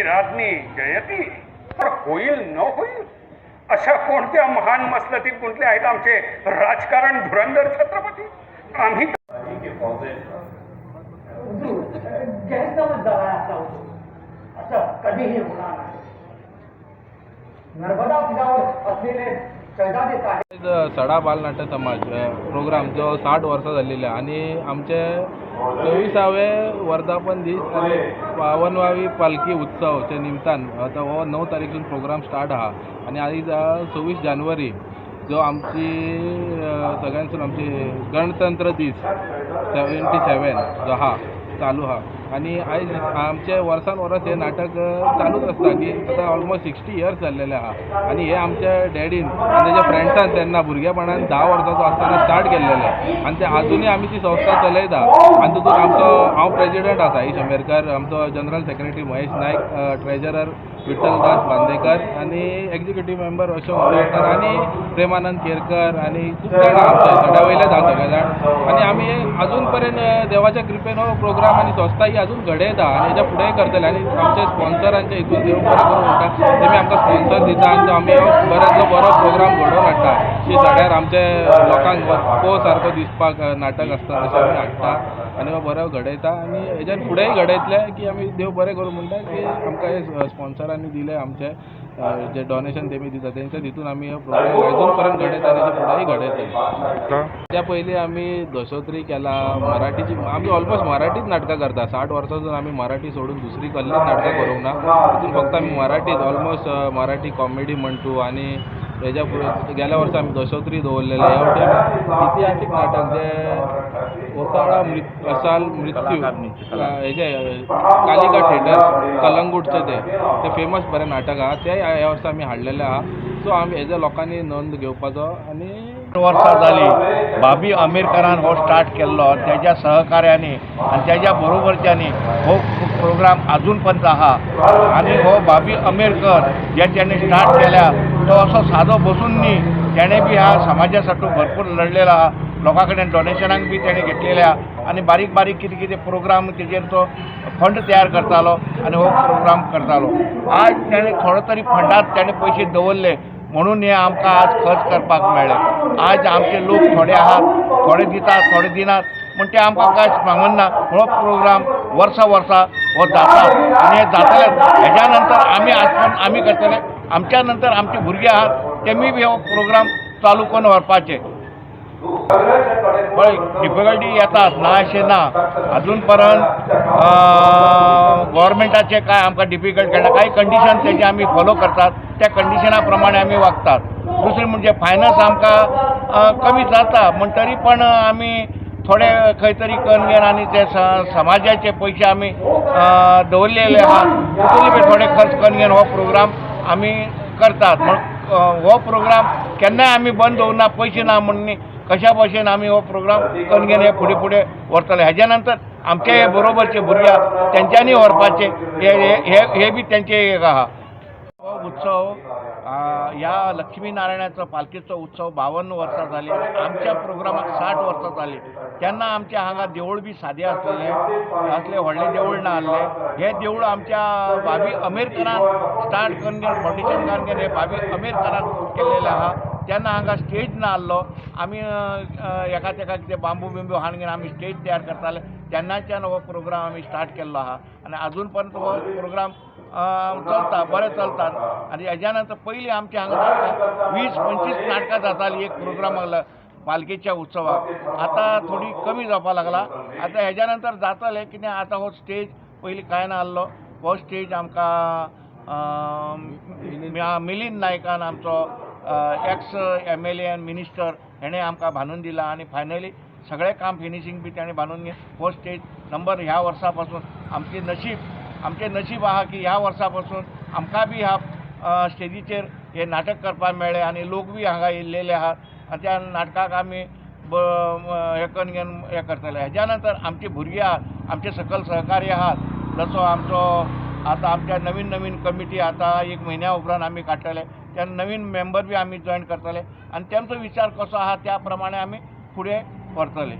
राज्ञी जयती, पण होईल न होईल अशा कोणत्या महान मसलतीत गुंतले आहेत आमचे राजकारण धुरंधर छत्रपती? आम्ही असं कधीही होणार नाही. नर्मदा किनाऱ्यावर असलेले शहजादे साहेब सडा बालनाट्य समाज प्रोग्राम जो 60 वर्सां जाल्लेले आणि आमचे 24वे वर्धापन दीस आणि 52वी पालखी उत्सवच्या निमतान आता हो 9 तारीखून प्रोग्राम स्टार्ट आहा आणि आयज 26 जानेवारी जो आमची सगळ्यांसून आमची गणतंत्र दीस 77 जो आहा चालू आहा आणि आयज आमचे वर्सान वर्स हे नाटक चालूच आसता की आतां ऑलमोस्ट 60 इयर्स जाल्लेले आहा आणि हे आमच्या डॅडीन आनी तेज्या फ्रेंड्सान तेन्ना भुरगेपणान 10 वर्साचो आसतना स्टार्ट केल्लेले आणि ते आजुनूय आमी ती संस्था चलयता आणि तितून आमचो हांव प्रेजिडेंट आसा ई शंबेरकर, आमचो जनरल सेक्रेटरी महेश नायक, ट्रेजरर विठ्ठलदास बांदेकर आणि एक्झिक्युटीव मेंबर अशोक गोयेकर आणि प्रेमानंद केरकर आणि खूब जाणां आमचे सड्या आहा सगळे जाण आणि आमी अजून पर्यंत देवाच्या कृपेन हो प्रोग्राम आणि संस्था ही अजून घडयता आणि हेच्या फुडेंय करतले आणि आमचे स्पॉन्सरांचे हितून देव बरें करूं म्हणटा तेमी आमकां स्पॉन्सर दिता आणि आमी बरेचो बरो प्रोग्राम घडोवन हाडटा की सड्यार आमचे लोकांक पो सारको दिसपाक नाटक आसता तशें आमी हाडटा आणि हो बरो घडयता आणि हेच्यान फुडेंय घडयतले की आमी देव बरें करूं म्हणटा की आमकां हे स्पॉन्सरांनी दिले आमचे जे डोनेशन तेमी दिता तेंच्या हितून आमी हो प्रोग्राम अजून पर्यंत घडयता आणि फुडेंय घडयतले. त्या पयलीं आमी दशोत्री केला, मराठीची आमी ऑलमोस्ट मराठीच नाटकां करता. 60 वर्सांसून आमी मराठी सोडून दुसरी कसलीच नाटकां करूंक ना. तितून फक्त आमी मराठीच ऑलमोस्ट मराठी कॉमेडी म्हणटू आणि हेच्या फुडें गेल्या वर्सा आमी दशोत्री दवरलेले. ह्या वाटेन इतिहासीक नाटक जे ओसाळा मृत्यू हेजे कालिका थिएटर कलंगूटचे ते फेमस बरें नाटक आहा ते ह्या वर्सा आमी हाडलेले आहा. सो आमी हेजे लोकांनी नोंद घेवपाचो आणि वर्सां जाली बाबी आंबेडकरान हो स्टार्ट केल्लो त्याच्या सहकार्याने आणि त्याच्या बरोबरच्यानी हो प्रोग्राम अजून पर्यंत आहा आणि हो बाबी आंबेडकर जे त्याने स्टार्ट केल्या तो असो सादो बसून न्ही, त्याने बी ह्या समाजासाठी भरपूर लढलेला आहा. लोकां कडेन डोनेशनाक बी त्याने घेतलेल्या आणि बारीक बारीक कितें कितें प्रोग्राम तेजेर तो फंड तयार करतालो आणि हो प्रोग्राम करतालो. आज त्याने थोडो तरी फंडात त्याने पयशे दवरले म्हणून हे आमकां आज खर्च करपाक मेळ्ळें. आज आमचे लोक थोडे आहात, थोडे दितात थोडे दिनात म्हण ते आमकां कांय सांगून ना. हो प्रोग्राम वर्सा हो जाता आणि हे जातले. हेज्या नंतर आमी करतले. आमच्या नंतर आमचे भुरगे आहात तेमी बी हो प्रोग्राम चालू करून व्हरपाचे. पण डिफिकल्टी येतात ना अशें ना. अजून पर्यंत गव्हर्मेंटाचे काय आमकां डिफिकल्ट खेळटा काही कंडिशन तेजे आमी फॉलो करतात. त्या कंडिशना प्रमाणे आमी वागतात. दुसरें म्हणजे फायनान्स आमकां कमी जाता म्हण तरी पण आमी थोडे खंय तरी कणगेन आनी ते समाजाचे पयशे आमी दवरलेले आहात. तितून बी थोडे खर्च कणगेन हो प्रोग्राम आमी करतात. म्हण हो प्रोग्राम केन्नाय आमी बंद दवरना. पयशे ना म्हणून कशा भाशेन आमी हो प्रोग्राम कणगेन हे फुडें फुडें व्हरतले. हेज्या नंतर आमचे हे बरोबरचे भुरग्याक तेंच्यांनी व्हरपाचे हे बी तेंचे एक आहा. हो उत्सव ह्या लक्ष्मीनारायणाचो पालखीचो उत्सव 52 वर्सां जाली. आमच्या प्रोग्रामाक 60 वर्सां जाली. तेन्ना आमच्या हांगा देवूळ बी सादें आसलेले, असले व्हडले देवूळ ना आसले. हे देवूळ आमच्या बाबी आंबेडकरान स्टार्ट करून फाउंडेशन घालून हे बाबी आंबेडकरान केल्लेले आहा. तेन्ना हांगा स्टेज ना आसलो. आमी एका तेका कितें बांबू बिंबू हाडून आमी स्टेज तयार करताले. तेन्नाच्यान हो प्रोग्राम आमी स्टार्ट केल्लो आहा आनी अजून पर्यंत हो प्रोग्राम चलता, बरें चलतात. आनी हेज्या नंतर पयलीं आमच्या हांगा 20-25 नाटकां जातालीं एक प्रोग्रामाक पालखेच्या उत्सवाक. आतां थोडी कमी जावपाक लागला. आतां हेज्या नंतर जातलें कितें आतां हो स्टेज पयलीं कांय नासलो. हो स्टेज आमकां मिलिंद नायकान आमचो एक्स MLA आनी मिनिस्टर हेणें आमकां बांदून दिला आणि फायनली सगळें काम फिनिशींग बी ताणें बांदून हो स्टेज नंबर ह्या वर्सा पासून आमचें नशीब आहा की ह्या वर्सा पासून आमकां बी ह्या स्टेजीचेर हे नाटक करपाक मेळ्ळें आणि लोक बी हांगा येयल्लेले आहात आणि त्या नाटकाक आमी हे करून हे करतले. हेज्या नंतर आमचे भुरगे आहात, आमचे सकल सहकारी आहात. जसो आमचो आतां आमच्या नवीन कमिटी आतां 1 म्हयन्या उपरांत आमी काडटले. त्या नवीन मेंबर बी आमी जॉयन करतले आणि त्यांचो विचार कसो आहा त्या प्रमाणे आमी फुडें व्हरतले.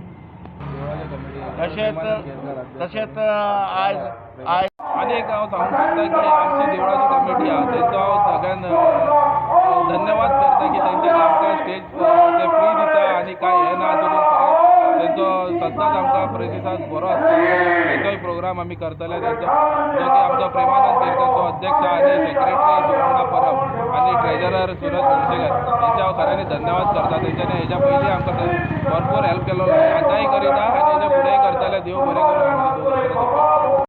देवळाच्या कमिटी तशेंच आज आनी एक हांव सांगूंक सोदता की आमची देवळाची कमिटी आहा तेंचो हांव सगळ्यान धन्यवाद करता की तेंच्यांनी आमकां स्टेज ते फ्री दिता आनी कांय हें ना तरी तेंचो सद्दांच आमकां प्रतिसाद बरो आसता तेंचोय प्रोग्राम आमी करतले तेंचो जो की आमचो प्रेमानंद केरकरचो अध्यक्ष आनी सेक्रेटरी सुवर्णा परब आनी ट्रेजरर सुरज कुलशेकर तेंचे हांव खऱ्यांनी धन्यवाद करता तेंच्यांनी हेच्या पयलीं आमकां भरपूर हेल्प केलो आतांय करिता आनी हेच्या फुडेंय करतले देव बरें करूं आनी